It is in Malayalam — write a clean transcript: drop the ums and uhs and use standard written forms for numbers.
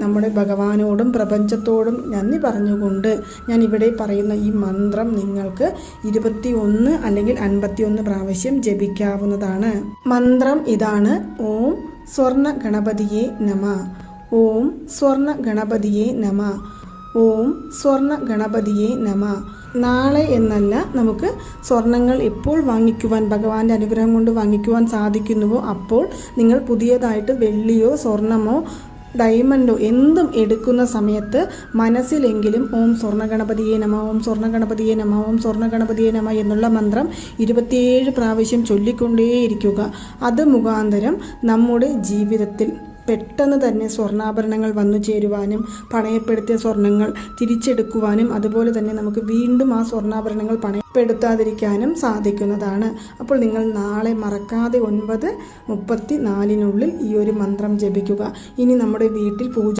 നമ്മുടെ ഭഗവാനോടും പ്രപഞ്ചത്തോടും നന്ദി പറഞ്ഞുകൊണ്ട് ഞാൻ ഇവിടെ പറയുന്ന ഈ മന്ത്രം നിങ്ങൾക്ക് 21 അല്ലെങ്കിൽ 51 പ്രാവശ്യം ജപിക്കാവുന്നതാണ്. മന്ത്രം ഇതാണ്: ഓം സ്വർണ്ണ ഗണപതിയെ നമ, ഓം സ്വർണ്ണ ഗണപതിയെ നമ, ഓം സ്വർണ്ണ ഗണപതിയെ നമ. നാളെ എന്നല്ല, നമുക്ക് സ്വർണ്ണങ്ങൾ എപ്പോൾ വാങ്ങിക്കുവാൻ, ഭഗവാന്റെ അനുഗ്രഹം കൊണ്ട് വാങ്ങിക്കുവാൻ സാധിക്കുന്നുവോ അപ്പോൾ നിങ്ങൾ പുതിയതായിട്ട് വെള്ളിയോ സ്വർണമോ ഡയമണ്ടോ എന്തും എടുക്കുന്ന സമയത്ത് മനസ്സിലെങ്കിലും ഓം സ്വർണ്ണ ഗണപതിയെ നമ, ഓം സ്വർണ്ണ ഗണപതിയെ നമ, ഓം സ്വർണ്ണ ഗണപതിയെ നമ എന്നുള്ള മന്ത്രം 27 പ്രാവശ്യം ചൊല്ലിക്കൊണ്ടേയിരിക്കുക. അത് മുഖാന്തരം നമ്മുടെ ജീവിതത്തിൽ പെട്ടെന്ന് തന്നെ സ്വർണ്ണാഭരണങ്ങൾ വന്നു ചേരുവാനും പണയപ്പെടുത്തിയ സ്വർണ്ണങ്ങൾ തിരിച്ചെടുക്കുവാനും അതുപോലെ തന്നെ നമുക്ക് വീണ്ടും ആ സ്വർണ്ണാഭരണങ്ങൾ പണയപ്പെടുത്താതിരിക്കാനും സാധിക്കുന്നതാണ്. അപ്പോൾ നിങ്ങൾ നാളെ മറക്കാതെ 9:34 ഈ ഒരു മന്ത്രം ജപിക്കുക. ഇനി നമ്മുടെ വീട്ടിൽ പൂജ